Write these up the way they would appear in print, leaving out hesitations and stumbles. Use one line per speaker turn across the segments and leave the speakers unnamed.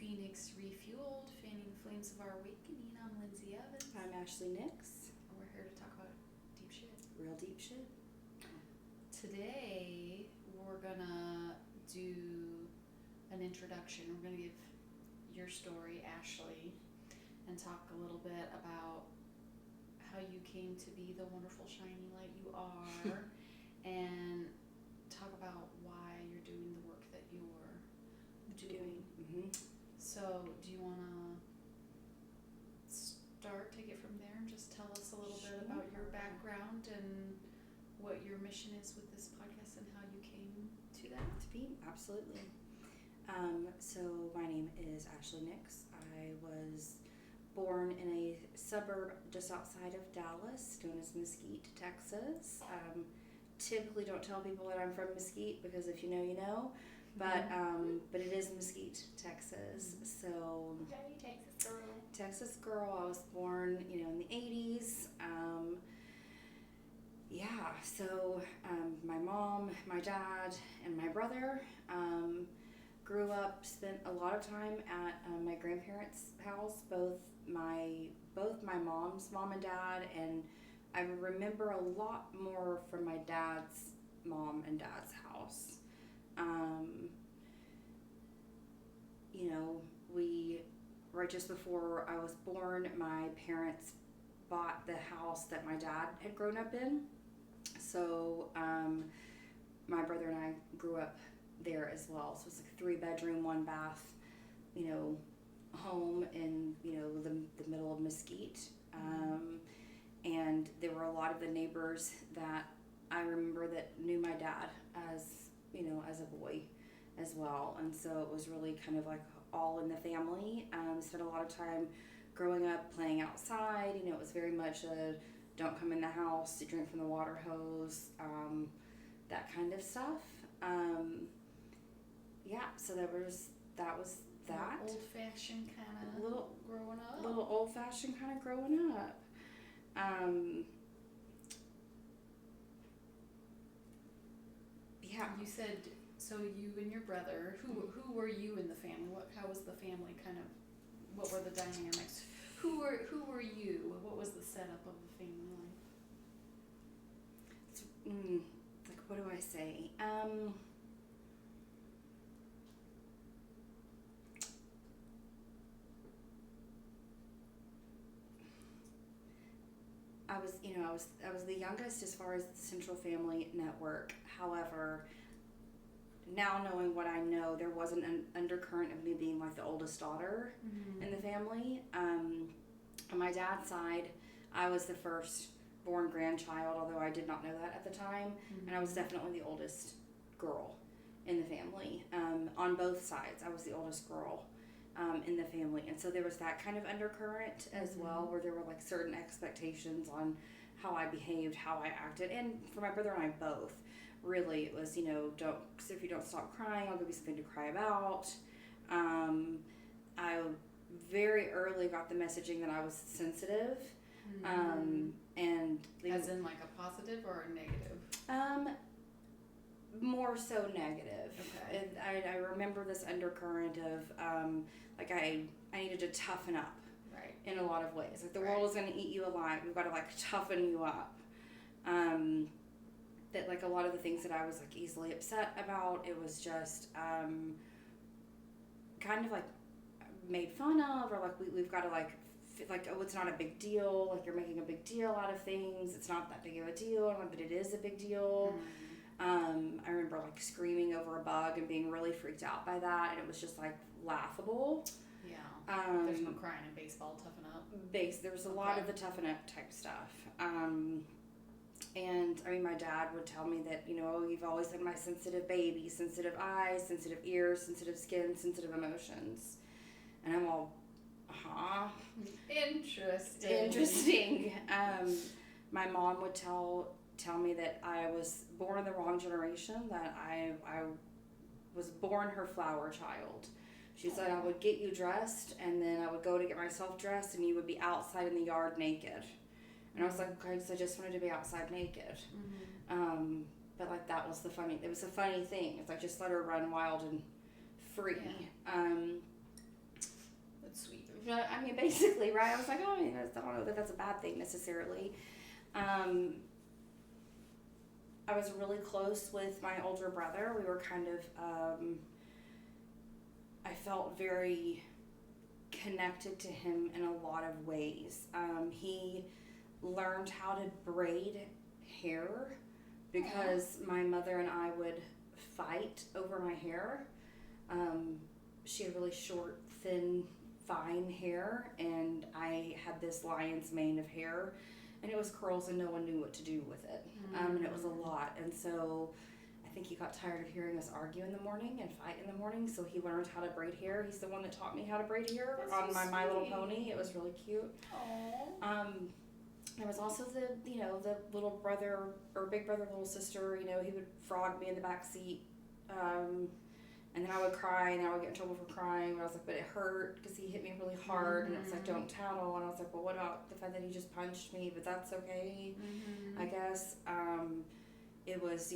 Phoenix Refueled, fanning the flames of our awakening. I'm Lindsay Evans.
I'm Achlie Nix.
And we're here to talk about deep shit.
Real deep shit.
Today, we're gonna do an introduction. We're gonna give your story, Achlie, and talk a little bit about how you came to be the wonderful shining light you are, and talk about why you're doing the work that you're doing.
Mm-hmm.
So, do you want to start, take it from there, and just tell us a little bit about your background and what your mission is with this podcast and how you came to that?
Absolutely. So my name is Achlie Nix. I was born in a suburb just outside of Dallas, known as Mesquite, Texas. Typically don't tell people that I'm from Mesquite because if you know, you know. But it is Mesquite, Texas. So Texas girl. I was born, in the 80s. So my mom, my dad, and my brother grew up, spent a lot of time at my grandparents' house, both my mom's mom and dad, and I remember a lot more from my dad's mom and dad's house. Right just before I was born, my parents bought the house that my dad had grown up in. So my brother and I grew up there as well. So it's like a 3-bedroom, 1-bath, home in, the middle of Mesquite. And there were a lot of the neighbors that I remember that knew my dad as a boy as well. And so it was really kind of like all in the family. Spent a lot of time growing up playing outside. It was very much a don't come in the house, you drink from the water hose, that kind of stuff. So that was that.
Old-fashioned kind of growing up.
Little old-fashioned kind of growing up.
You said, so you and your brother, who were you in the family? How was the family what were the dynamics? Who were you? What was the setup of the family life?
What do I say? I was the youngest as far as the central family network. However, now knowing what I know, there wasn't an undercurrent of me being like the oldest daughter in the family. On my dad's side, I was the first born grandchild, although I did not know that at the time, and I was definitely the oldest girl in the family. On both sides, I was the oldest girl in the family, and so there was that kind of undercurrent as well, where there were like certain expectations on how I behaved, how I acted, and for my brother and I both. Really, it was, if you don't stop crying, I'll give you something to cry about. I very early got the messaging that I was sensitive. And
as in like a positive or a negative?
More so negative.
Okay.
And I remember this undercurrent of, I needed to toughen up.
Right.
In a lot of ways. Like, the world is going to eat you alive. We've got to, toughen you up. That a lot of the things that I was easily upset about, it was just kind of made fun of, or we've got to oh, it's not a big deal, you're making a big deal out of things, it's not that big of a deal, but it is a big deal. I remember screaming over a bug and being really freaked out by that, and it was just laughable.
Yeah. There's no crying in baseball, toughen up.
There's a lot of the toughen up type stuff. And my dad would tell me that, you've always been my sensitive baby, sensitive eyes, sensitive ears, sensitive skin, sensitive emotions. And I'm all, Interesting. My mom would tell me that I was born in the wrong generation, that I was born her flower child. She said I would get you dressed, and then I would go to get myself dressed, and you would be outside in the yard naked. And I was like, okay, so I just wanted to be outside naked. But that was it was a funny thing. It's just let her run wild and free.
Yeah.
I mean, basically, right? I was like, oh, I don't know that that's a bad thing necessarily. I was really close with my older brother. We were kind of, I felt very connected to him in a lot of ways. He learned how to braid hair because my mother and I would fight over my hair. She had really short, thin, fine hair, and I had this lion's mane of hair, and it was curls, and no one knew what to do with it. And it was a lot, and so I think he got tired of hearing us argue in the morning and fight in the morning, so he learned how to braid hair. He's the one that taught me how to braid hair.
That's
on
so
My Little
sweet.
Pony. It was really cute.
Aww.
There was also the little brother or big brother, little sister. He would frog me in the back seat, and then I would cry, and I would get in trouble for crying. But I was like, but it hurt because he hit me really hard, and it was like, don't tattle. And I was like, well, what about the fact that he just punched me? But that's okay, I guess. It was,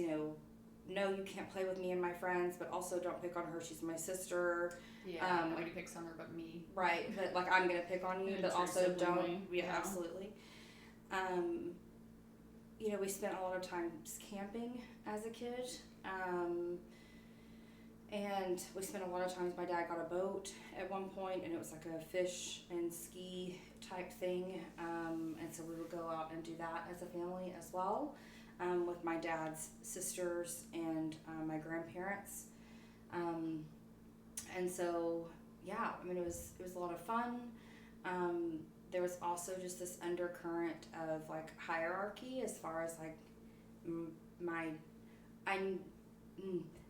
no, you can't play with me and my friends, but also don't pick on her. She's my sister.
Yeah, nobody picks on her but me.
Right, but like I'm gonna pick on you, but also don't. Yeah, absolutely. We spent a lot of time camping as a kid, and we spent a lot of times. My dad got a boat at one point, and it was like a fish and ski type thing, and so we would go out and do that as a family as well, with my dad's sisters and my grandparents, and so yeah, I mean it was a lot of fun. There was also just this undercurrent of like hierarchy as far as like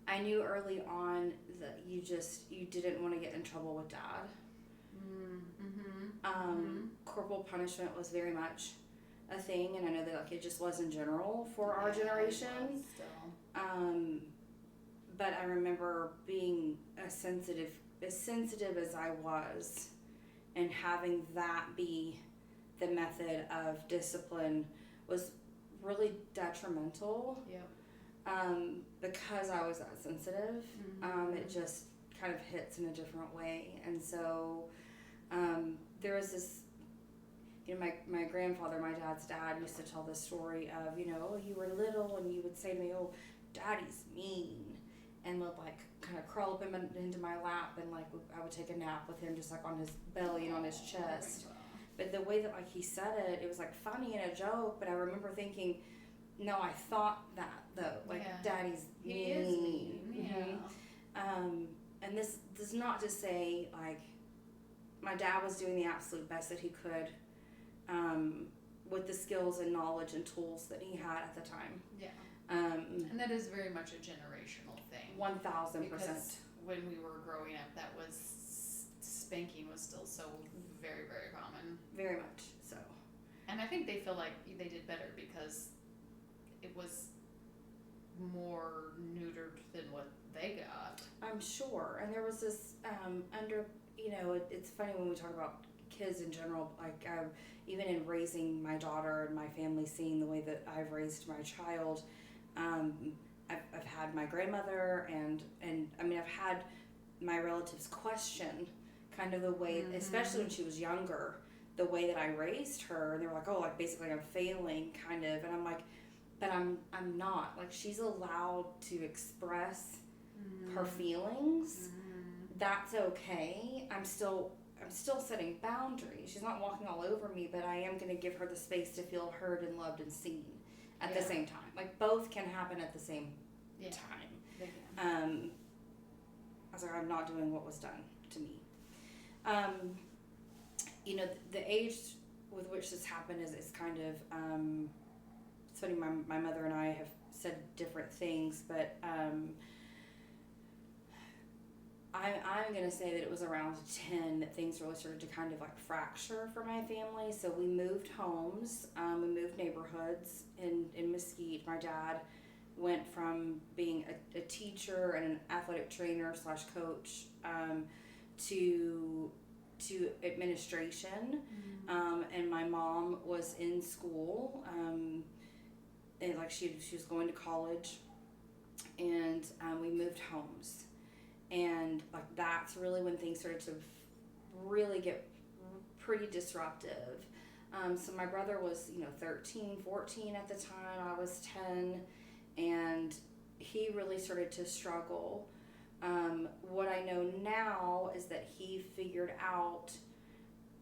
I knew early on that you didn't want to get in trouble with dad. Corporal punishment was very much a thing, and I know that like it just was in general for our generation. But I remember being as sensitive as I was, and having that be the method of discipline was really detrimental.
Yep.
Because I was that sensitive, it just kind of hits in a different way. And so there was this, my grandfather, my dad's dad, used to tell this story of, you were little and you would say to me, oh, daddy's mean. And would like kind of curl up him into my lap, and like I would take a nap with him just like on his belly and on his chest. But the way that like he said it, it was like funny and a joke. But I remember thinking, no, I thought that though, like daddy's mean.
He is mean. Yeah.
And this does not to say like my dad was doing the absolute best that he could, with the skills and knowledge and tools that he had at the time.
Yeah. And that is very much a generational thing.
1,000%.
Because when we were growing up, that was spanking was still so very, very common.
Very much so.
And I think they feel like they did better because it was more neutered than what they got.
I'm sure. And there was this it's funny when we talk about kids in general, like even in raising my daughter and my family, seeing the way that I've raised my child. I've had my grandmother and I mean I've had my relatives question kind of the way, especially when she was younger, the way that I raised her, and they were like, oh, like basically I'm failing kind of, and I'm like, but I'm not, like she's allowed to express her feelings. That's okay. I'm still setting boundaries. She's not walking all over me, but I am going to give her the space to feel heard and loved and seen at the same time. Like both can happen at the same time.
They can.
I was like, I'm not doing what was done to me. The age with which this happened is kind of, it's funny, my mother and I have said different things, but I'm going to say that it was around 10 that things really started to kind of like fracture for my family. So we moved homes, we moved neighborhoods in Mesquite. My dad went from being a teacher and an athletic trainer / coach to administration. And my mom was in school, and like she was going to college, and we moved homes. And like that's really when things started to really get pretty disruptive. So my brother was, 13, 14 at the time. I was 10, and he really started to struggle. What I know now is that he figured out,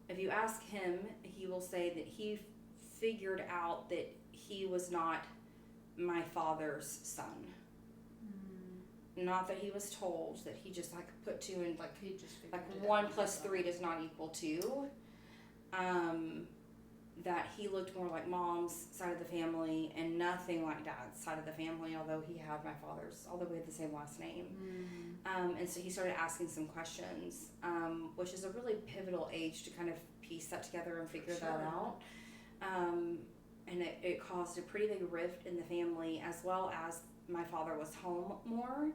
if you ask him, he will say that he figured out that he was not my father's son. Not that he was told, that he just put two and
he just figured it
1
out.
plus 3 does not equal 2. That he looked more like mom's side of the family and nothing like dad's side of the family, although we had the same last name. And so he started asking some questions, which is a really pivotal age to kind of piece that together and figure that out. And it caused a pretty big rift in the family, as well as my father was home more,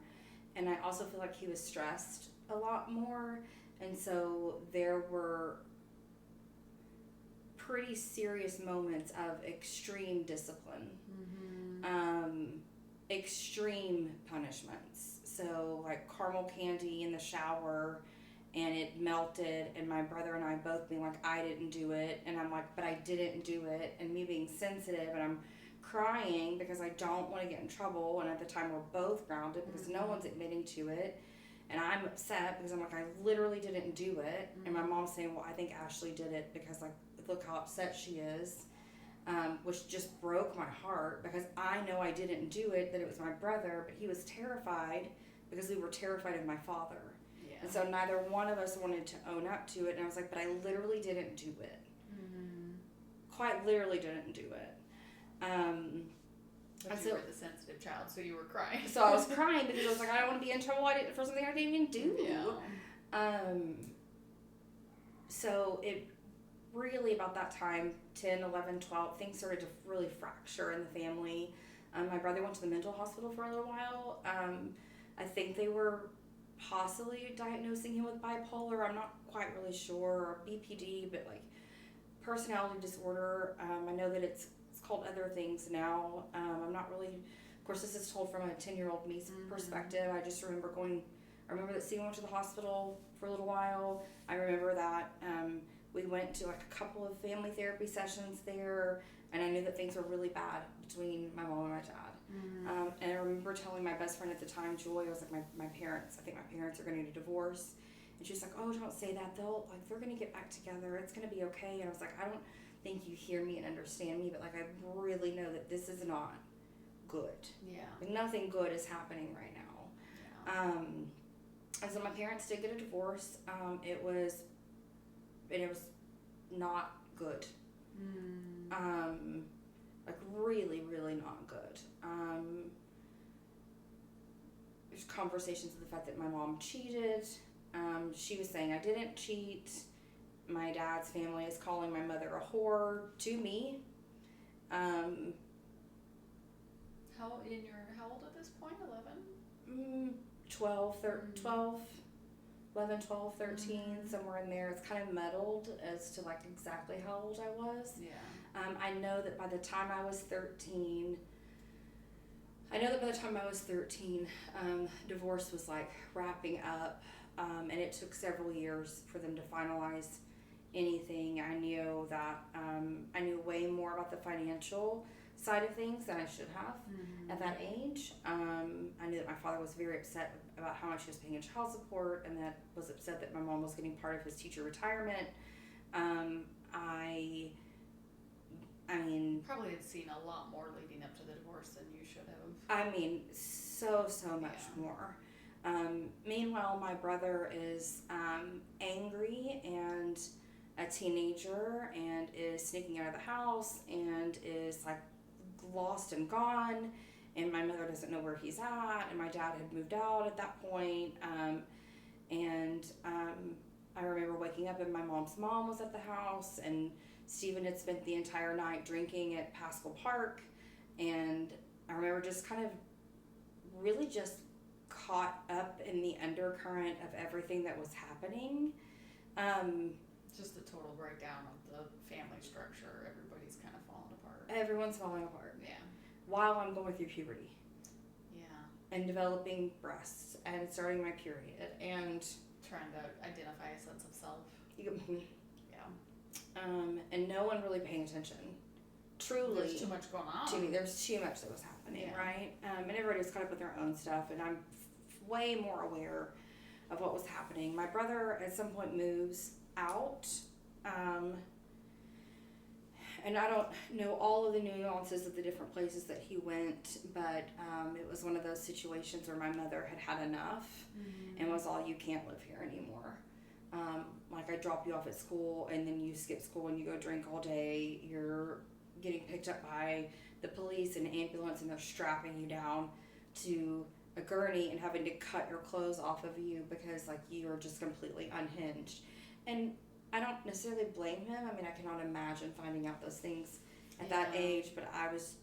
and I also feel like he was stressed a lot more, and so there were pretty serious moments of extreme discipline, extreme punishments. So caramel candy in the shower, and it melted, and my brother and I both being I didn't do it, and I'm but I didn't do it, and me being sensitive, and I'm crying because I don't want to get in trouble, and at the time we're both grounded because no one's admitting to it, and I'm upset because I'm I literally didn't do it, and my mom's saying, well, I think Achlie did it because look how upset she is, which just broke my heart because I know I didn't do it, that it was my brother, but he was terrified because we were terrified of my father. And so neither one of us wanted to own up to it, and I was but I literally didn't do it. Quite literally didn't do it.
But you were the sensitive child, so you were crying.
So I was crying because I was I don't want to be in trouble for something I didn't even do.
Yeah.
So it really, about that time, 10, 11, 12, things started to really fracture in the family. My brother went to the mental hospital for a little while. I think they were possibly diagnosing him with bipolar. I'm not quite really sure, or BPD, but personality disorder. I know that it's called other things now. I'm not really, of course, this is told from a 10-year-old me's perspective. I just remember that Stephen went to the hospital for a little while. I remember that we went to a couple of family therapy sessions there, and I knew that things were really bad between my mom and my dad. And I remember telling my best friend at the time, Joy, I was I think my parents are going to get a divorce. And she was oh, don't say that. They're going to get back together. It's going to be okay. And I was I don't think you hear me and understand me, but I really know that this is not good.
Yeah.
Nothing good is happening right now.
Yeah.
And so my parents did get a divorce. It was not good. Really, really not good. There's conversations of the fact that my mom cheated. She was saying I didn't cheat. My dad's family is calling my mother a whore to me.
How old at this point? 11?
11, 12, 13, somewhere in there. It's kind of muddled as to exactly how old I was.
Yeah.
I know that by the time I was 13, divorce was wrapping up, and it took several years for them to finalize anything. I knew that I knew way more about the financial side of things than I should have at that age. I knew that my father was very upset about how much he was paying in child support, and that was upset that my mom was getting part of his teacher retirement. I mean,
probably had seen a lot more leading up to the divorce than you should have.
I mean, so much more. Meanwhile, my brother is angry and a teenager, and is sneaking out of the house, and is lost and gone, and my mother doesn't know where he's at, and my dad had moved out at that point. I remember waking up and my mom's mom was at the house, and Stephen had spent the entire night drinking at Pascal Park, and I remember just kind of really just caught up in the undercurrent of everything that was happening.
Just the total breakdown of the family structure. Everybody's kind of falling apart.
Everyone's falling apart.
Yeah.
While I'm going through puberty.
Yeah.
And developing breasts and starting my period and
trying to identify a sense of self.
Yeah. and no one really paying attention. Truly,
there's too much going on.
to me, there's too much that was happening, right? And everybody was caught up with their own stuff, and I'm way more aware of what was happening. My brother at some point moves out, and I don't know all of the nuances of the different places that he went, but it was one of those situations where my mother had had enough and was all, you can't live here anymore. Like I drop you off at school and then you skip school and you go drink all day. You're getting picked up by the police and ambulance and they're strapping you down to a gurney and having to cut your clothes off of you because like you are just completely unhinged. And I don't necessarily blame him. I mean, I cannot imagine finding out those things at that age, but I was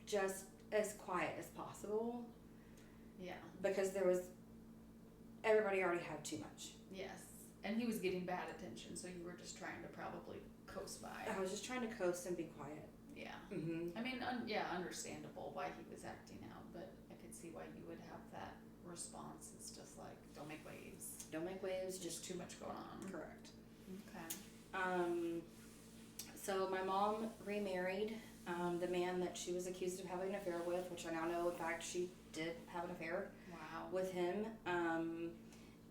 just as quiet as possible.
Yeah.
Because everybody already had too much.
Yes. And he was getting bad attention, so you were just trying to probably coast by.
I was just trying to coast and be quiet.
Yeah.
Mm-hmm.
I mean, understandable why he was acting out, but I could see why you would have that response. It's just like, don't make waves.
Don't make waves.
Just too much going on.
Correct.
Okay.
So my mom remarried the man that she was accused of having an affair with, which I now know, in fact, she did have an affair with him.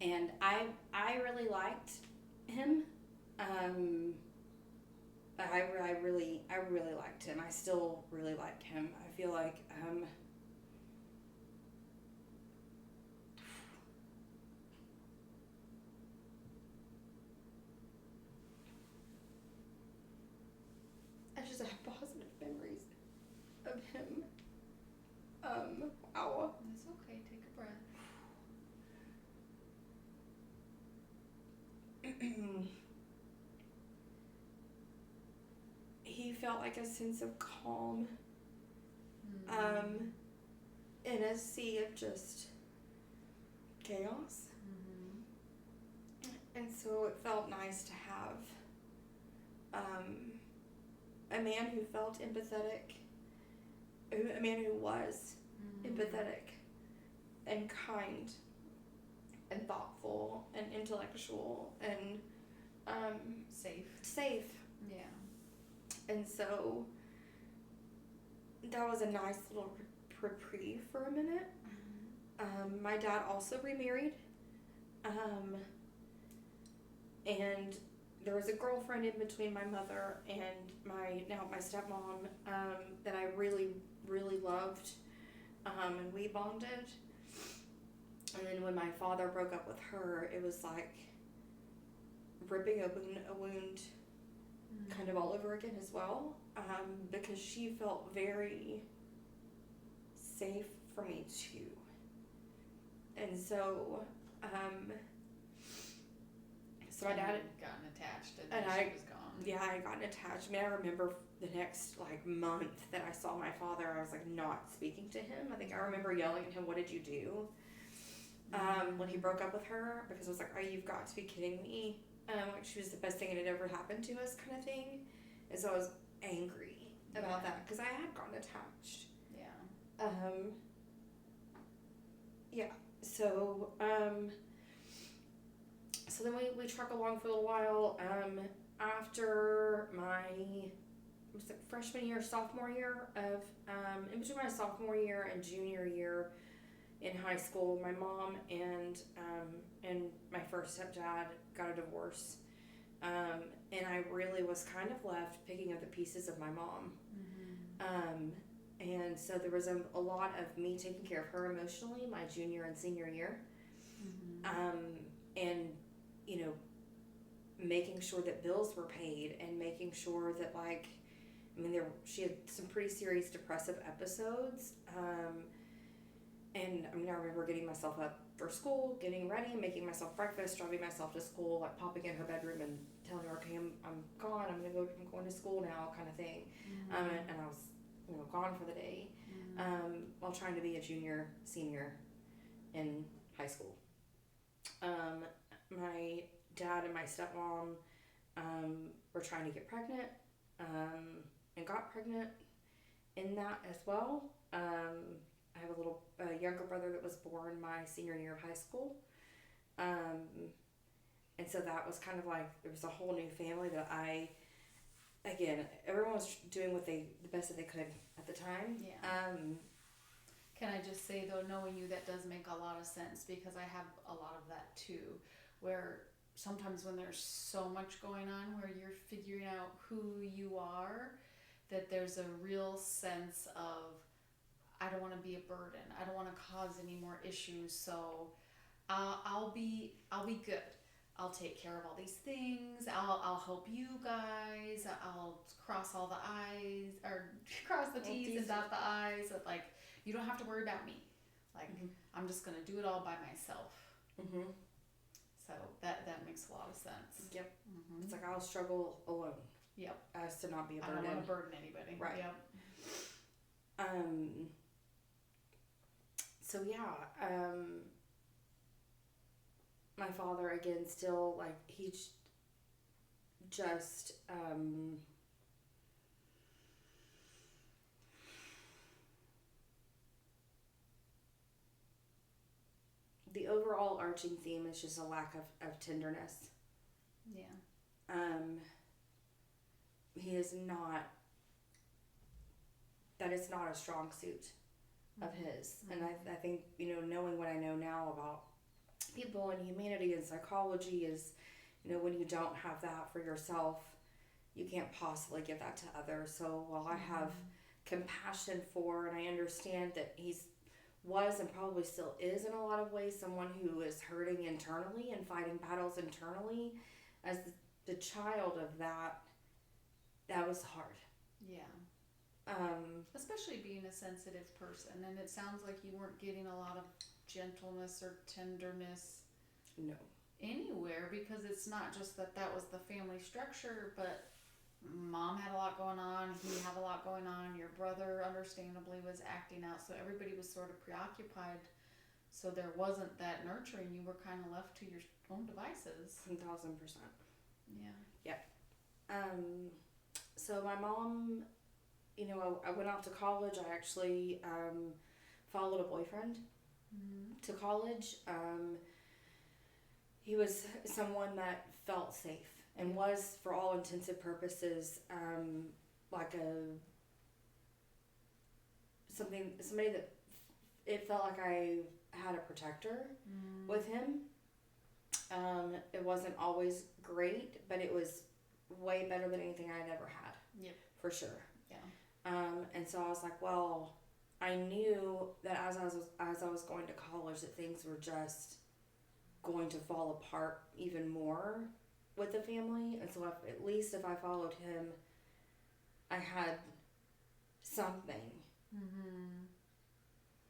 And I really liked him. I really liked him. I still really like him. I feel like I just have positive memories of him. Wow.
That's okay. Take a breath.
He felt like a sense of calm in a sea of just chaos. And so it felt nice to have a man who felt empathetic, a man who was empathetic and kind and thoughtful and intellectual and safe.
Yeah.
And so that was a nice little reprieve for a minute. My dad also remarried. And there was a girlfriend in between my mother and my stepmom that I really, really loved. And we bonded. And then when my father broke up with her, it was like ripping open a wound kind of all over again as well, because she felt very safe for me too. And so my dad had
gotten attached and she was gone.
Yeah, I had gotten attached. I mean, I remember the next month that I saw my father, I was not speaking to him. I think I remember yelling at him, "What did you do?" When he broke up with her, because I was like, "Oh, you've got to be kidding me." She was the best thing that had ever happened to us kind of thing. And so I was angry about that because I had gotten attached.
Yeah.
So then we truck along for a little while. After my freshman year, sophomore year of in between my sophomore year and junior year in high school, my mom and my first stepdad got a divorce, and I really was kind of left picking up the pieces of my mom. And so there was a lot of me taking care of her emotionally my junior and senior year, and making sure that bills were paid and making sure that she had some pretty serious depressive episodes. And I remember getting myself up for school, getting ready, making myself breakfast, driving myself to school, popping in her bedroom and telling her, "Okay, I'm gone. I'm going to school now," kind of thing. And I was, gone for the day, while trying to be a junior, senior in high school. My dad and my stepmom were trying to get pregnant, and got pregnant in that as well. I have a younger brother that was born my senior year of high school. And so that was kind of like, it was a whole new family that again, everyone was doing the best that they could at the time.
Yeah. Can I just say though, knowing you, that does make a lot of sense, because I have a lot of that too, where sometimes when there's so much going on where you're figuring out who you are, that there's a real sense of, I don't want to be a burden. I don't want to cause any more issues. So I'll be good. I'll take care of all these things. I'll help you guys. I'll cross all the I's, or cross the T's and dot the I's. Like, you don't have to worry about me. Like, I'm just gonna do it all by myself. So that makes a lot of sense.
Yep. It's like, I'll struggle alone.
Yep.
As to not be a burden.
I don't want to burden anybody.
Right.
Yep.
So yeah, my father, again, still, like, he's just, the overall arching theme is just a lack of tenderness.
Yeah.
He is not, that is not a strong suit of his. And I think, knowing what I know now about people and humanity and psychology is, when you don't have that for yourself, you can't possibly give that to others. So while I have compassion for, and I understand that was and probably still is in a lot of ways someone who is hurting internally and fighting battles internally, as the child of that was hard.
Yeah. Especially being a sensitive person, and it sounds like you weren't getting a lot of gentleness or tenderness.
No.
Anywhere, because it's not just that was the family structure, but mom had a lot going on, he had a lot going on, your brother understandably was acting out, so everybody was sort of preoccupied, so there wasn't that nurturing. You were kind of left to your own devices.
1000%.
Yeah.
Yep. So my mom, I went off to college. I actually followed a boyfriend to college. He was someone that felt safe and was, for all intensive purposes, like somebody that it felt like I had a protector with him. It wasn't always great, but it was way better than anything I'd ever had.
Yep.
For sure.
Yeah.
And so I was like, well, I knew that as I was going to college, that things were just going to fall apart even more with the family. And so at least if I followed him, I had something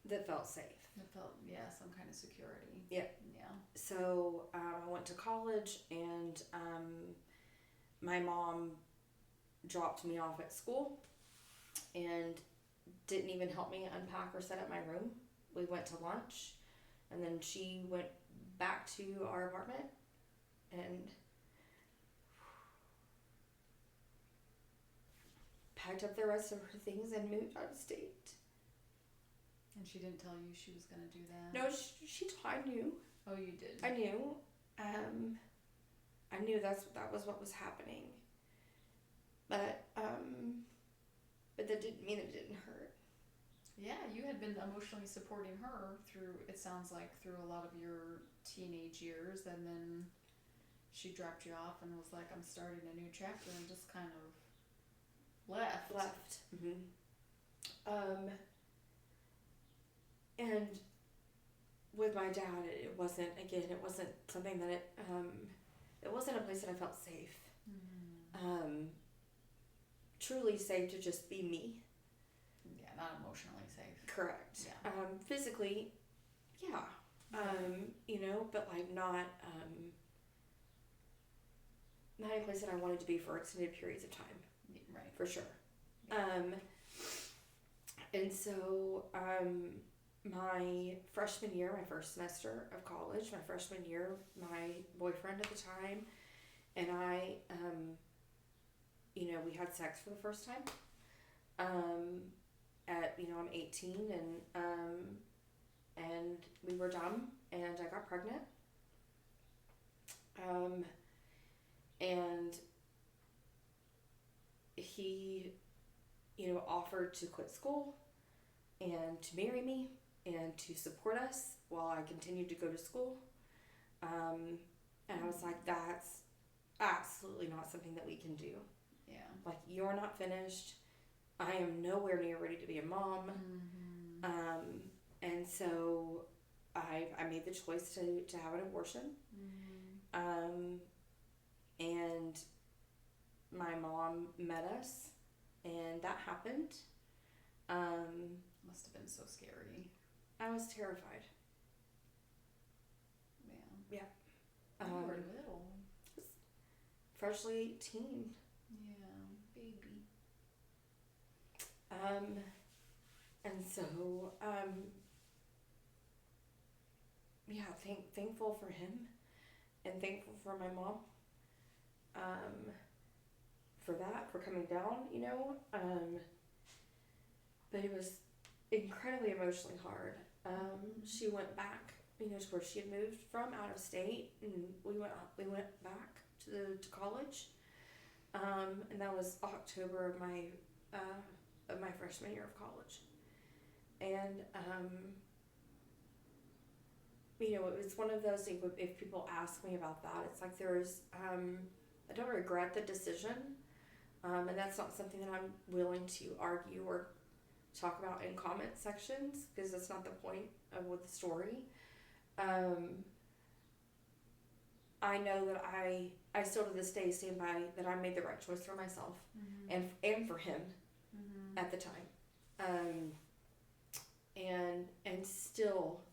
that felt safe.
It felt, some kind of security.
Yep.
Yeah.
So I went to college, and my mom dropped me off at school and didn't even help me unpack or set up my room. We went to lunch, and then she went back to our apartment and packed up the rest of her things and moved out of state.
And she didn't tell you she was going to do that?
No, I knew.
Oh, you did?
I knew. I knew that was what was happening. But that didn't mean it didn't hurt.
Yeah, you had been emotionally supporting her through, it sounds like, through a lot of your teenage years, and then she dropped you off and was like, I'm starting a new chapter, and just kind of left.
And with my dad, it wasn't something that it wasn't a place that I felt safe. Truly safe to just be me.
Yeah, not emotionally safe.
Correct.
Yeah.
Physically, yeah. But like not a place that I wanted to be for extended periods of time.
Right.
For sure.
Yeah.
And so my freshman year, my first semester of college, my boyfriend at the time and I, we had sex for the first time. I'm 18, and we were done, and I got pregnant. he, offered to quit school and to marry me and to support us while I continued to go to school. And I was like, that's absolutely not something that we can do.
Yeah.
Like, you're not finished. I am nowhere near ready to be a mom.
Mm-hmm.
And so I made the choice to have an abortion.
Mm-hmm.
And my mom met us, and that happened.
Must have been so scary.
I was terrified.
Yeah.
Yeah.
You were little.
Freshly 18.
Yeah, baby.
And so, yeah, thankful for him, and thankful for my mom, for that, for coming down, but it was incredibly emotionally hard. She went back, to where she had moved from, out of state, and we went back to college, and that was October of my freshman year of college, and it's one of those things. If people ask me about that, it's like I don't regret the decision, and that's not something that I'm willing to argue or talk about in comment sections, because that's not the point of the story. I know that I still to this day stand by that I made the right choice for myself,
Mm-hmm.
and for him,
Mm-hmm.
at the time, and still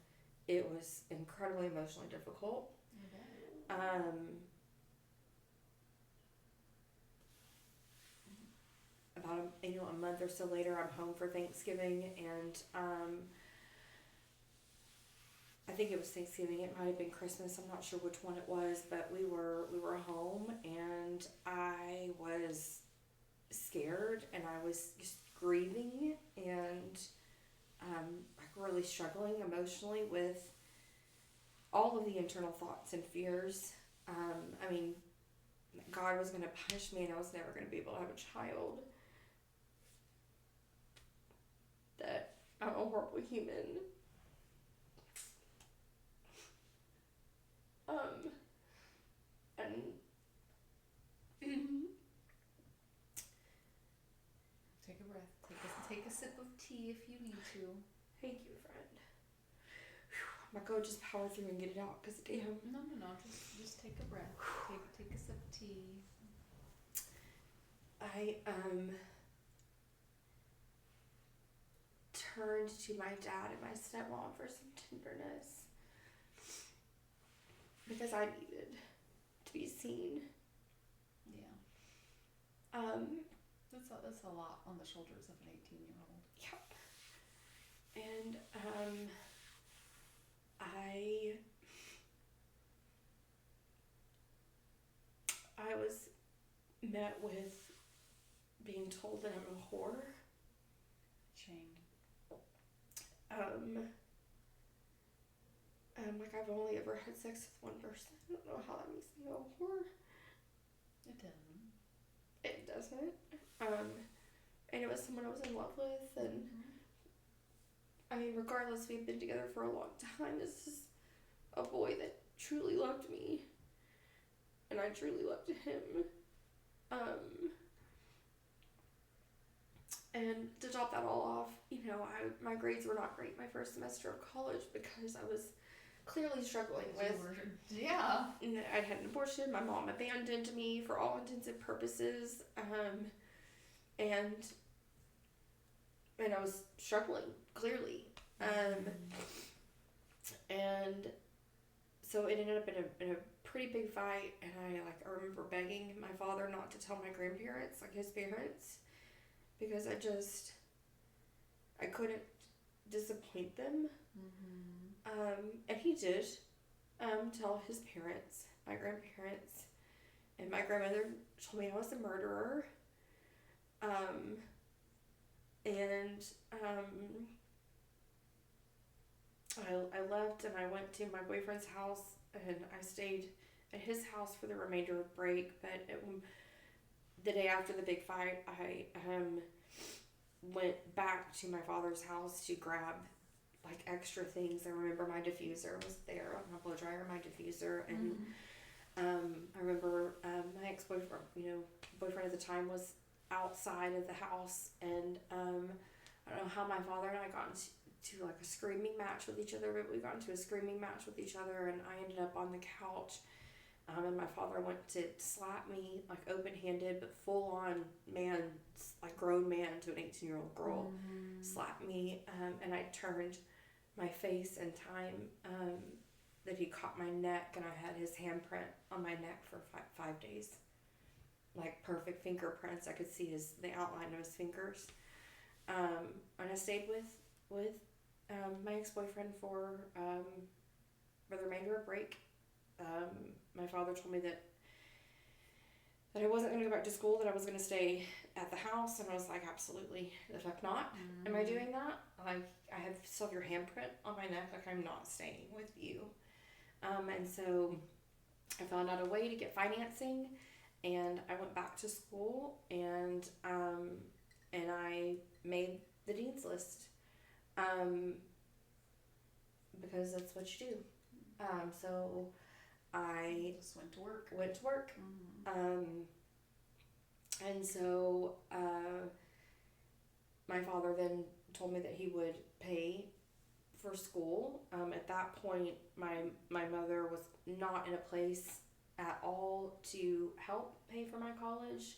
it was incredibly emotionally difficult. About a month or so later, I'm home for Thanksgiving, and I think it was Thanksgiving. It might have been Christmas. I'm not sure which one it was, but we were home, and I was scared, and I was just grieving, and like really struggling emotionally with all of the internal thoughts and fears. I mean, God was going to punish me, and I was never going to be able to have a child. That I'm a horrible human. And
Take a breath. Take a sip of tea if you need to.
thank you, friend. I'm not gonna just power through and get it out, because damn.
No. Just take a breath. Take a sip of tea.
I turned to my dad and my stepmom for some tenderness, because I needed to be seen.
Yeah. That's a lot on the shoulders of an 18-year-old.
Yeah. And I was met with being told that I'm a whore.
Shame.
Like, I've only ever had sex with one person. I don't know how that makes me a whore.
It doesn't.
It doesn't. And it was someone I was in love with, and I mean, regardless, we've been together for a long time. This is a boy that truly loved me, and I truly loved him. And to top that all off, my grades were not great my first semester of college, because I was clearly struggling with.
Yeah.
I'd had an abortion. My mom abandoned me for all intents and purposes, and I was struggling, clearly. And so it ended up in a pretty big fight, and I remember begging my father not to tell my grandparents, like his parents, because I couldn't disappoint them. And he did tell his parents, my grandparents, and my grandmother told me I was a murderer. I left, and I went to my boyfriend's house, and I stayed at his house for the remainder of break, but the day after the big fight, I went back to my father's house to grab like extra things. I remember my diffuser was there, my blow dryer, my diffuser, and I remember my ex-boyfriend, boyfriend at the time was outside of the house, and I don't know how my father and I got into like a screaming match with each other, but we got into a screaming match with each other, and I ended up on the couch. And my father went to slap me, like open-handed, but full-on man, like grown man to an 18-year-old girl, slapped me, and I turned my face in time that he caught my neck, and I had his handprint on my neck for 5 days. Like perfect fingerprints. I could see the outline of his fingers. And I stayed with my ex-boyfriend for the remainder of break. My father told me that I wasn't going to go back to school, that I was going to stay at the house, and I was like, absolutely the fuck not. Am I doing that? Like, I still have your handprint on my neck, like I'm not staying with you. And so I found out a way to get financing, and I went back to school, and I made the dean's list, because that's what you do. So I
just went to work.
And so my father then told me that he would pay for school. At that point, my mother was not in a place at all to help pay for my college.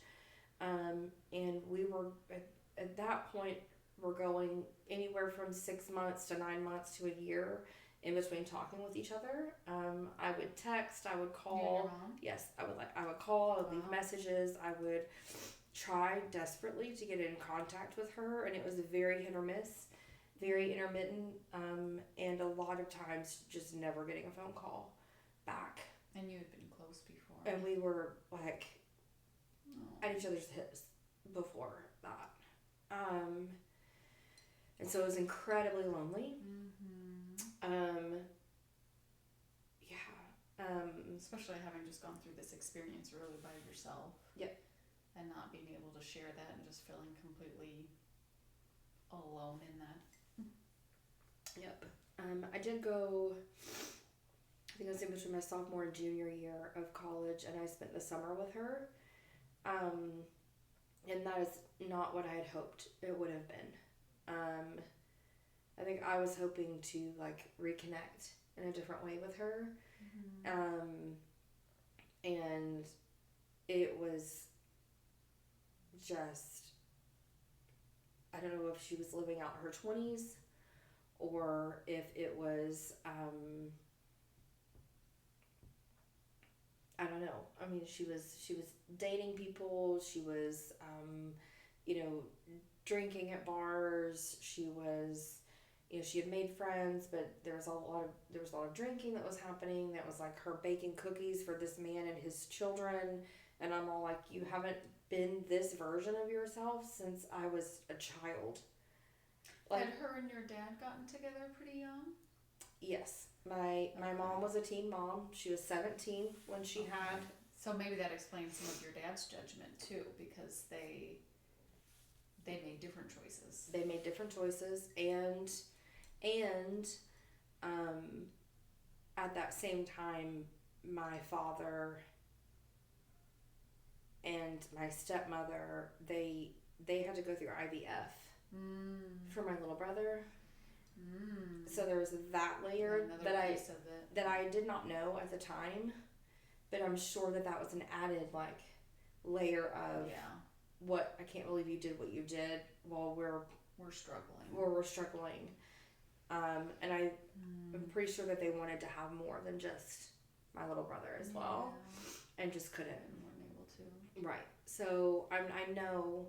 And we were, at that point, we're going anywhere from 6 months to 9 months to a year in between talking with each other. I would text, I would call.
You and your mom?
Yes, I would call, I would leave messages, I would try desperately to get in contact with her, and it was very hit or miss, very intermittent, and a lot of times just never getting a phone call back.
And you had been close before.
And we were like at each other's hips before that. And so it was incredibly lonely.
Especially having just gone through this experience really by yourself.
Yep.
And not being able to share that, and just feeling completely alone in that.
Yep. I did go, I think it was in between my sophomore and junior year of college, and I spent the summer with her. And that is not what I had hoped it would have been. I think I was hoping to like reconnect in a different way with her. And it was just, I don't know if she was living out her 20s or if it was, I don't know. I mean, she was dating people. She was, drinking at bars. She was, she had made friends, but there was a lot of drinking that was happening. That was like her baking cookies for this man and his children, and I'm all like, you haven't been this version of yourself since I was a child.
Like, had her and your dad gotten together pretty young?
Yes, my mom was a teen mom. She was 17 when she had.
So maybe that explains some of your dad's judgment too, because they made different choices.
They made different choices, and at that same time, my father and my stepmother, they had to go through IVF for my little brother. So there was that layer that I did not know at the time, but I'm sure that was an added like layer of what, I can't believe you did what you did while we're struggling. And I'm pretty sure that they wanted to have more than just my little brother as well, and just couldn't.
And weren't able to.
Right. So I know,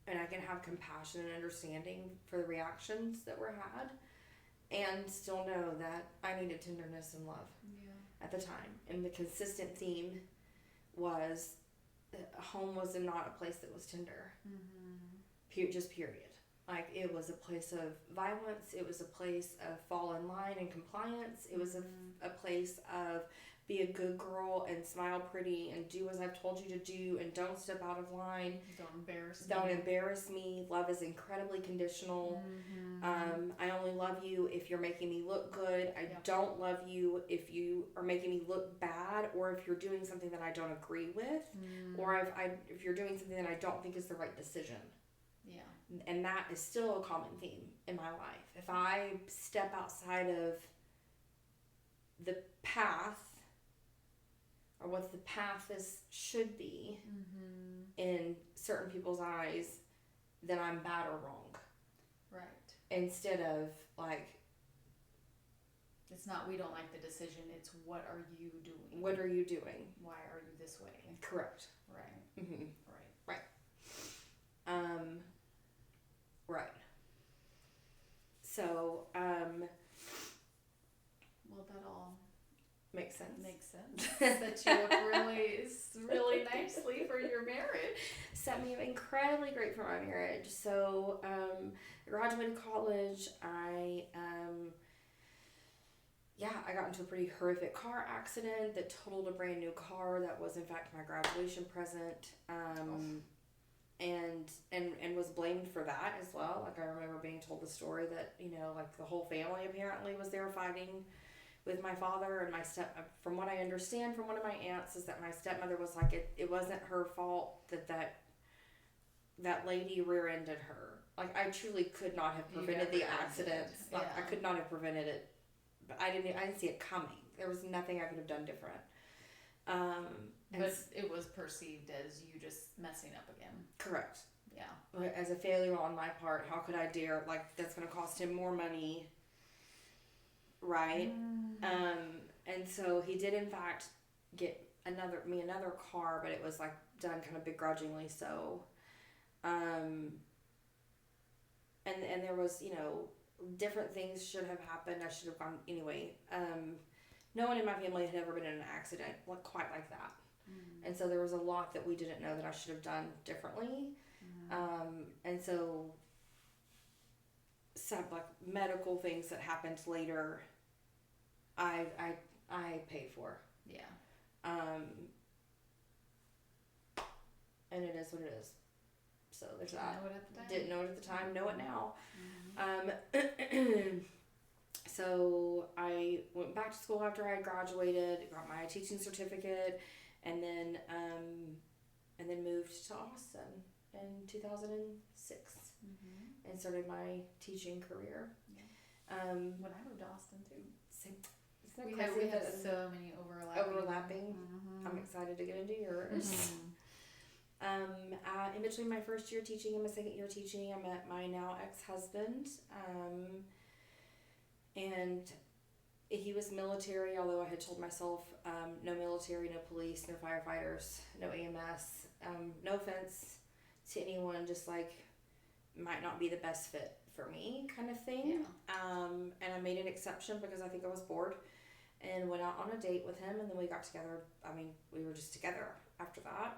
and I can have compassion and understanding for the reactions that were had, and still know that I needed tenderness and love at the time. And the consistent theme was home was not a place that was tender. Just period. Like, it was a place of violence. It was a place of fall in line and compliance. It was a place of be a good girl and smile pretty and do as I've told you to do and don't step out of line. Don't embarrass me. Love is incredibly conditional. I only love you if you're making me look good. I don't love you if you are making me look bad, or if you're doing something that I don't agree with, or if you're doing something that I don't think is the right decision. Yeah. And that is still a common theme in my life. If I step outside of the path, or what the path should be in certain people's eyes, then I'm bad or wrong.
Right.
Instead of like,
it's not we don't like the decision, it's what are you doing?
What are you doing?
Why are you this way?
Correct.
Right.
Right. Right. So,
well, that all
makes sense.
That you look really nicely for your marriage.
Set me up incredibly great for my marriage. So, I graduated college. I got into a pretty horrific car accident that totaled a brand new car that was in fact my graduation present. And was blamed for that as well. Like, I remember being told the story that, like, the whole family apparently was there fighting with my father, and from what I understand from one of my aunts, is that my stepmother was like, it wasn't her fault that lady rear-ended her. Like, I truly could not have prevented the accident. Like, I could not have prevented it, but I didn't see it coming. There was nothing I could have done different.
But it was perceived as you just messing up again.
Correct.
Yeah.
As a failure on my part, how could I dare? Like, that's going to cost him more money, right? And so he did in fact get another car, but it was like done kind of begrudgingly. So, and there was different things should have happened. I should have gone anyway. No one in my family had ever been in an accident quite like that. And so there was a lot that we didn't know that I should have done differently. And so some like medical things that happened later, I paid for.
Yeah.
And it is what it is. So there's that.
Didn't know it at
Didn't know it
the time.
at the time. Know it now. So I went back to school after I graduated, got my teaching certificate, and then moved to Austin in 2006 and started my teaching career.
Yeah. When I moved to Austin too.
Same.
We had so many overlapping.
I'm excited to get into yours. In between my first year teaching and my second year teaching, I met my now ex-husband. And he was military, although I had told myself no military, no police, no firefighters, no EMS. No offense to anyone, just like might not be the best fit for me kind of thing.
Yeah.
And I made an exception because I think I was bored and went out on a date with him, and then we got together. I mean, we were just together after that.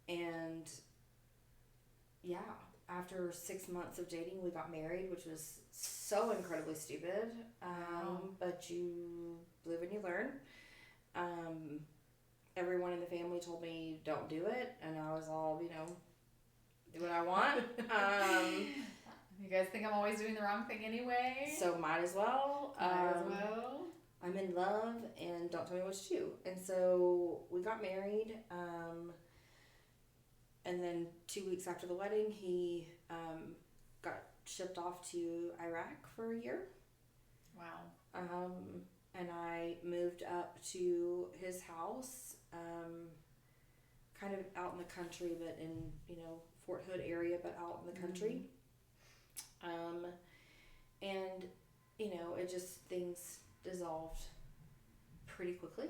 And yeah, after 6 months of dating, we got married, which was so incredibly stupid. But you live and you learn. Everyone in the family told me don't do it, and I was all, do what I want.
You guys think I'm always doing the wrong thing anyway?
So might as well. I'm in love, and don't tell me what to do. And so we got married. And then 2 weeks after the wedding, he got shipped off to Iraq for a year.
Wow.
And I moved up to his house, kind of out in the country, but in, Fort Hood area, but out in the country. And, it just, things dissolved pretty quickly.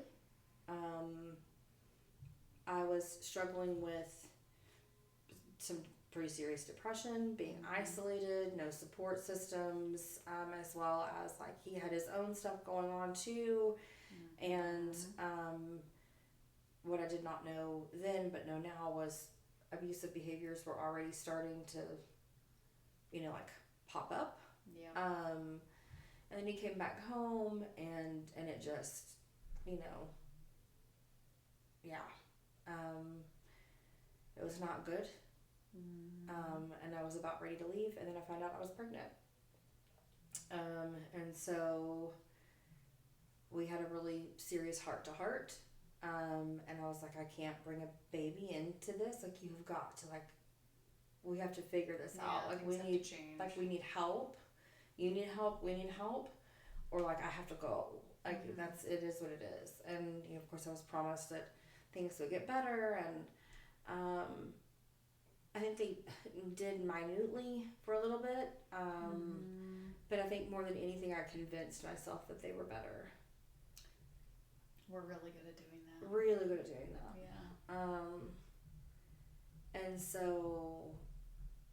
I was struggling with some pretty serious depression, being isolated, no support systems, as well as like he had his own stuff going on too. And what I did not know then but know now was abusive behaviors were already starting to like pop up.
Yeah.
And then he came back home, and it just you know, yeah, um, it was not good. And I was about ready to leave, and then I found out I was pregnant. And so we had a really serious heart to heart. And I was like, I can't bring a baby into this. Like, you've got to, like, we have to figure this out. Like, we need, like, we need help. You need help. We need help. Or, like, I have to go. Like, it is what it is. And, you know, of course, I was promised that things would get better. And, I think they did minutely for a little bit. But I think more than anything, I convinced myself that they were better.
We're really good at doing that.
Really good at doing that.
Yeah.
And so,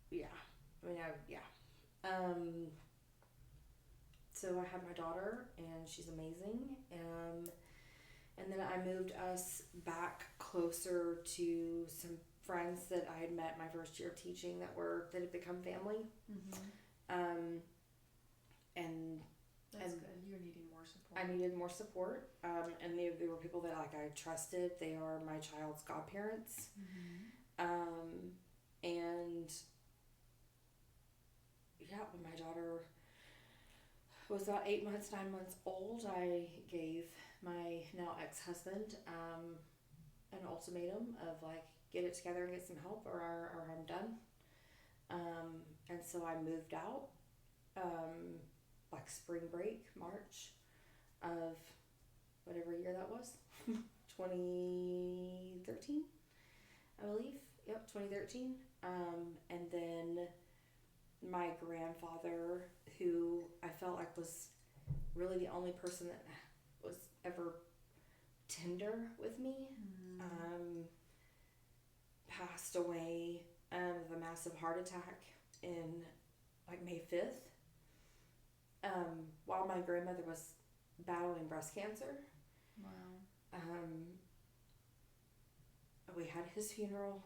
yeah. I mean, so I had my daughter, and she's amazing. And then I moved us back closer to some friends that I had met my first year of teaching that had become family. And
that's good. You're needing more support.
I needed more support. And they were people that, like, I trusted. They are my child's godparents. And yeah, when my daughter was about 8 months, 9 months old, I gave my now ex-husband an ultimatum of, like, get it together and get some help, or I'm done. And so I moved out, like spring break, March of whatever year that was, 2013, I believe. Yep, 2013. And then my grandfather, who I felt like was really the only person that was ever tender with me, passed away of a massive heart attack in, like, May 5th, while my grandmother was battling breast cancer.
Wow.
We had his funeral,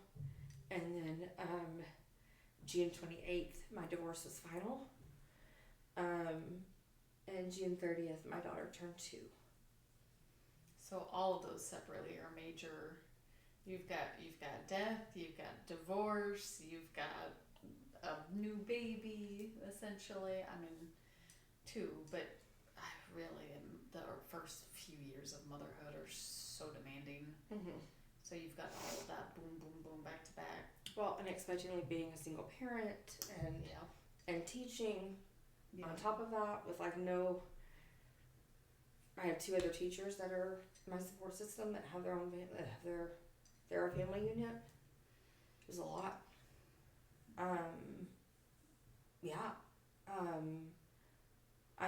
and then June 28th, my divorce was final. And June 30th, my daughter turned 2.
So all of those separately are major. You've got death, you've got divorce, you've got a new baby, essentially. I mean, 2, but I really am. The first few years of motherhood are so demanding. So you've got all of that boom, boom, boom, back to back.
Well, and expectingly being a single parent and teaching on top of that with, like, I have 2 other teachers that are my support system that have their own they're a family unit. It was a lot. I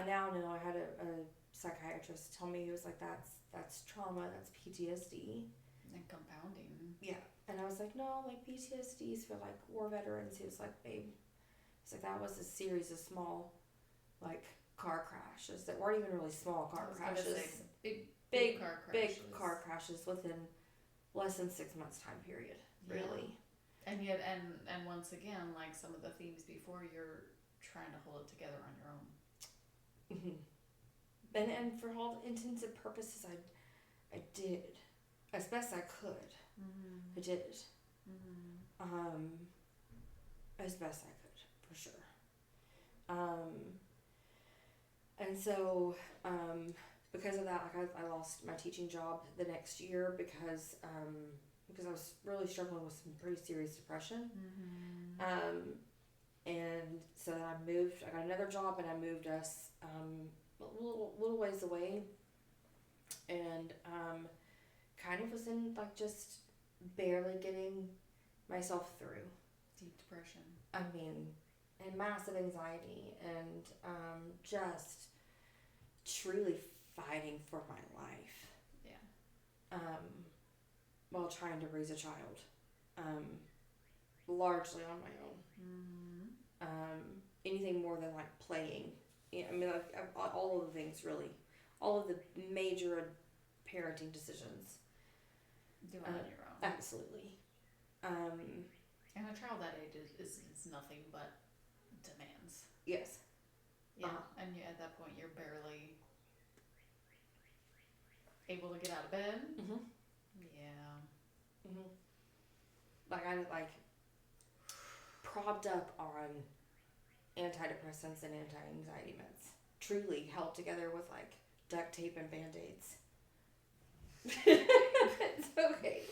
now know, I had a psychiatrist tell me, he was like, that's trauma, that's PTSD.
And compounding.
Yeah. And I was like, no, like, PTSD is for, like, war veterans. He was like, babe, he's like, that was a series of small, like, car crashes that weren't even really small car crashes. Big car crashes within less than 6 months time period, really.
And yet, and once again, like some of the themes before, you're trying to hold it together on your own.
And for all intents and purposes, I did as best I could. I did. As best I could, for sure. And so, because of that, like, I lost my teaching job the next year because I was really struggling with some pretty serious depression. And so then I got another job, and I moved us a little ways away, and kind of was in, like, just barely getting myself through.
Deep depression.
I mean, and massive anxiety, and just truly fighting for my life.
Yeah.
While trying to raise a child, largely on my own. Anything more than, like, playing. Yeah, I mean, like, all of the things, really, all of the major parenting decisions.
Doing it on your own.
Absolutely.
And a child that age is nothing but demands.
Yes.
Yeah. And at that point, you're barely able to get out of bed.
Mhm.
Yeah.
Mhm. Like I like propped up on antidepressants and anti-anxiety meds. Truly held together with like duct tape and band-aids. It's okay.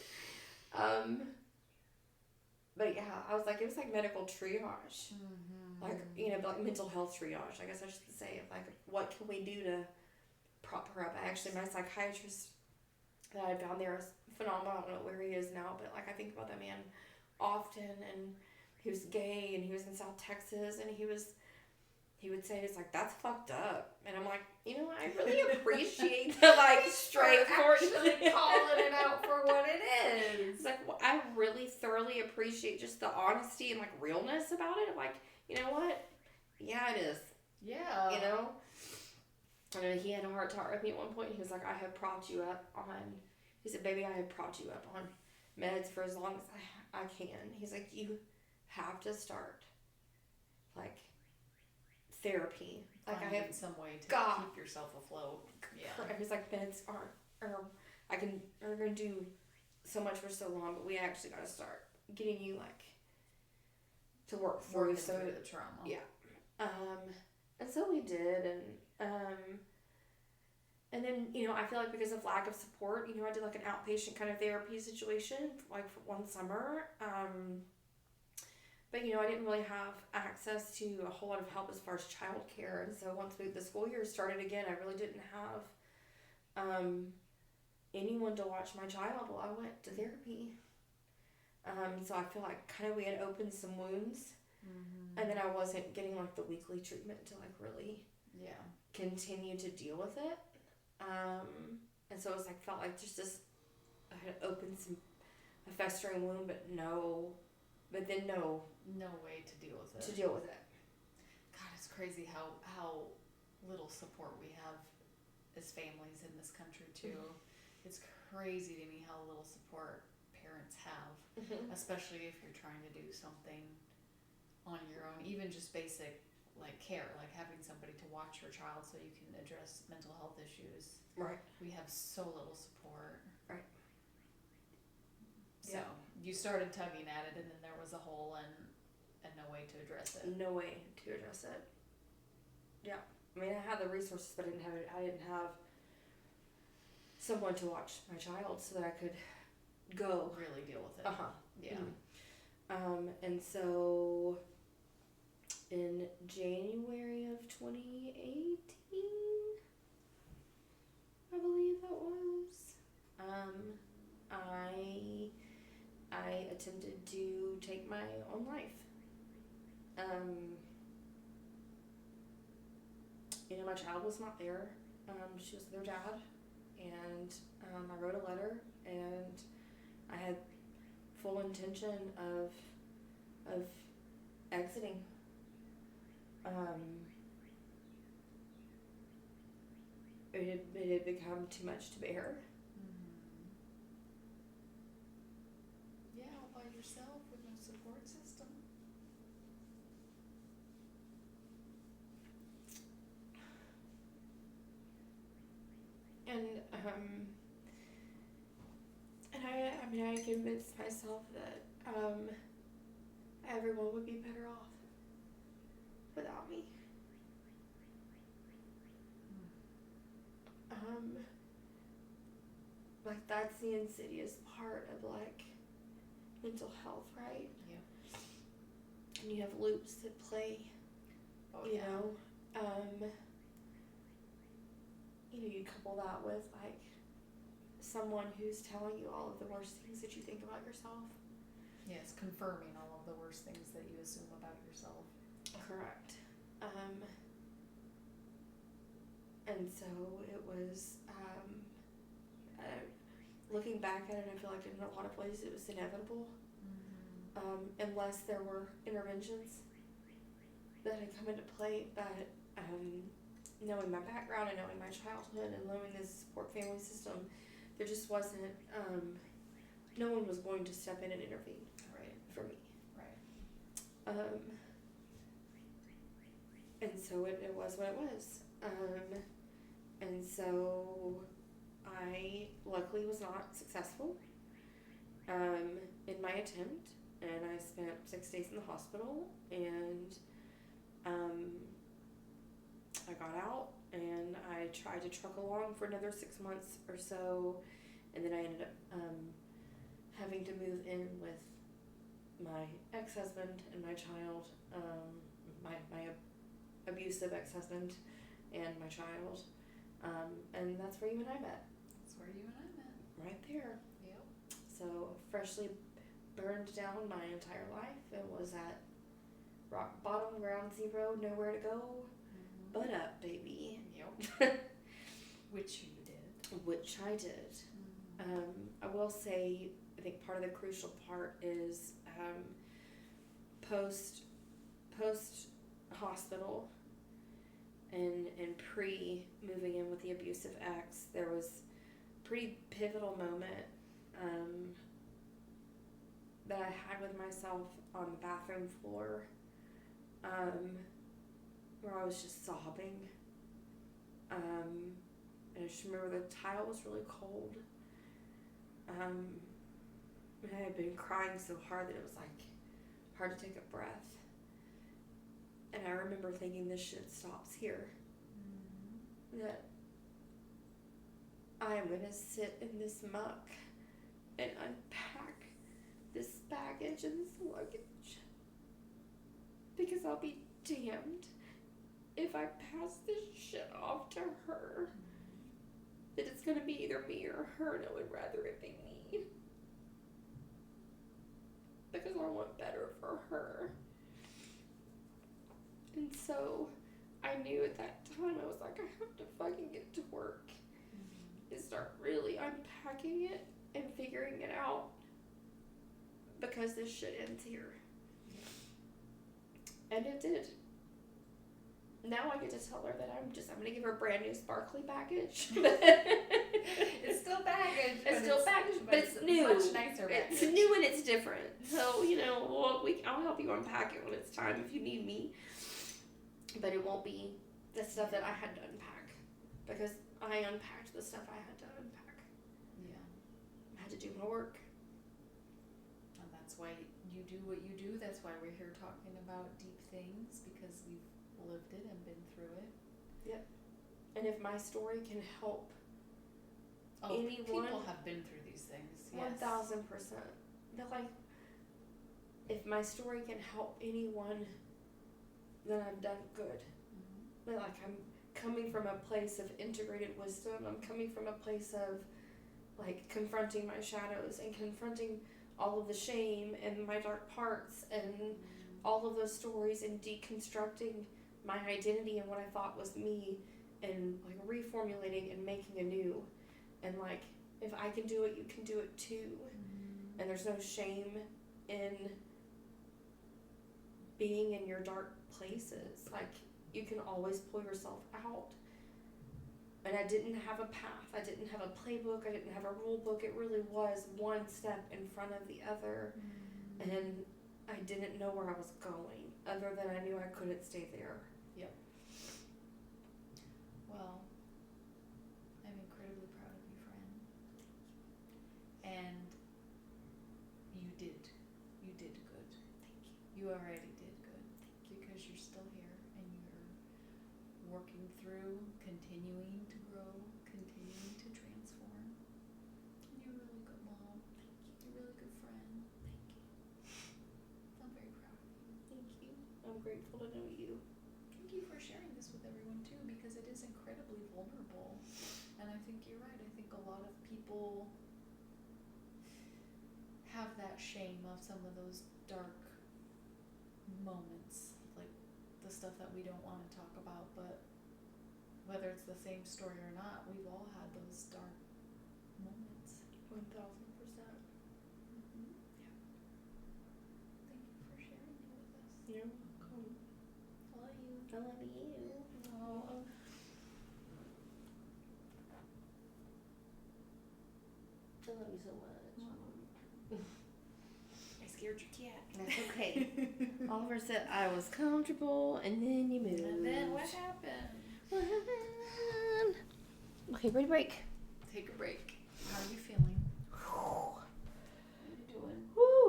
But yeah, I was like, it was like medical triage.
Mm-hmm.
Like, like mental health triage, I guess I should say. Like, what can we do to prop her up? Actually, my psychiatrist that I found there is phenomenal. I don't know where he is now, but like, I think about that man often, and he was gay, and he was in South Texas, and he would say, it's like, that's fucked up. And I'm like, I really appreciate the like straightforward
actually calling it out for what it is.
It's like, well, I really thoroughly appreciate just the honesty and like realness about it. Like, you know what? Yeah, it is.
Yeah.
I mean, he had a heart to heart with me at one point. He was like, he said, baby, I have propped you up on meds for as long as I can. He's like, you have to start like therapy. Like, I have
some way to keep yourself afloat. Yeah.
He's like, meds are going to do so much for so long, but we actually got to start getting you like to work through
the trauma.
Yeah. And so we did, and then, I feel like because of lack of support, I did like an outpatient kind of therapy situation, like for one summer. But, I didn't really have access to a whole lot of help as far as childcare. And so once the school year started again, I really didn't have anyone to watch my child while I went to therapy. So I feel like kind of we had opened some wounds. Mm-hmm. And then I wasn't getting like the weekly treatment to like really continue to deal with it. And so it was like, felt like just this, I had opened a festering wound, but no
way to deal with it. God, it's crazy how little support we have as families in this country too. Mm-hmm. It's crazy to me how little support parents have, mm-hmm. especially if you're trying to do something on your own, even just basic like care, like having somebody to watch your child so you can address mental health issues.
Right.
We have so little support.
Right.
So you started tugging at it, and then there was a hole and no way to address it.
No way to address it. Yeah. I mean, I had the resources, but I didn't have someone to watch my child so that I could go
really deal with it. Yeah.
Mm-hmm. And so in January of 2018, I believe that was, I attempted to take my own life. My child was not there. She was with her dad, and I wrote a letter, and I had full intention of exiting. It had become too much to bear.
Yeah, all by yourself with no support system.
And I convinced myself that everyone would be better off without me. Like, that's the insidious part of like mental health, right?
Yeah.
And you have loops that play. You couple that with like someone who's telling you all of the worst things that you think about yourself.
Yes, confirming all of the worst things that you assume about yourself.
Correct. And so it was, looking back at it, I feel like in a lot of ways it was inevitable. Mm-hmm. Unless there were interventions that had come into play, but knowing my background and knowing my childhood and knowing this support family system, there just wasn't, no one was going to step in and intervene for me.
Right.
And so it was what it was. And so
I luckily was not successful in my attempt, and I spent 6 days in the hospital, and I got out, and I tried to truck along for another 6 months or so, and then I ended up having to move in with my ex-husband and my child, my abusive ex-husband and my child, and that's where you and I met.
That's where you and I met.
Right there.
Yep.
So freshly burned down my entire life and was at rock bottom, ground zero, nowhere to go, but up, baby.
Yep. Which you did.
Which I did. I will say, I think part of the crucial part is post hospital and pre moving in with the abusive ex, there was a pretty pivotal moment that I had with myself on the bathroom floor, where I was just sobbing. And I just remember the tile was really cold. And I had been crying so hard that it was like hard to take a breath. And I remember thinking, this shit stops here. That I am going to sit in this muck and unpack this baggage and this luggage, because I'll be damned if I pass this shit off to her. That it's going to be either me or her, and I would rather it be me, because I want better for her. And so I knew at that time, I was like, I have to fucking get to work and start really unpacking it and figuring it out, because this shit ends here. And it did. Now I get to tell her that I'm going to give her a brand new sparkly baggage.
It's still baggage.
It's still baggage, but it's new.
Much nicer baggage.
It's new and it's different. So, I'll help you unpack it when it's time if you need me. But it won't be the stuff that I had to unpack, because I unpacked the stuff I had to unpack.
Yeah.
I had to do my work.
And that's why you do what you do. That's why we're here talking about deep things, because we've lived it and been through it.
Yep. And if my story can help anyone,
people have been through these things.
1,000%. But if my story can help anyone, then I've done good. But I'm coming from a place of integrated wisdom. I'm coming from a place of confronting my shadows and confronting all of the shame and my dark parts and all of those stories, and deconstructing my identity and what I thought was me, and reformulating and making anew. And if I can do it, you can do it too. And there's no shame in being in your dark places. You can always pull yourself out. And I didn't have a path. I didn't have a playbook. I didn't have a rule book. It really was one step in front of the other. And I didn't know where I was going, other than I knew I couldn't stay there.
Yep. Well, I'm incredibly proud of you, friend. And you did good.
Thank you.
You already did good, because you're still here and you're working through, continuing to grow, continuing to transform. And you're a really good mom. You're a really good friend. I'm very proud of you.
Thank you. I'm grateful to know you.
Thank you for sharing this with everyone too, because it is incredibly vulnerable. And I think you're right. I think a lot of people have that shame of some of those dark moments, the stuff that we don't want to talk about. But whether it's the same story or not, we've all had those dark moments.
1,000%.
Yeah. Thank you for sharing it with us.
You're welcome.
I love you.
I love you.
Oh.
I love you so much.
I scared your cat.
That's okay. Oliver said I was comfortable, and then you moved.
And then what happened?
What happened? Okay, ready to break.
take a break. How are you feeling?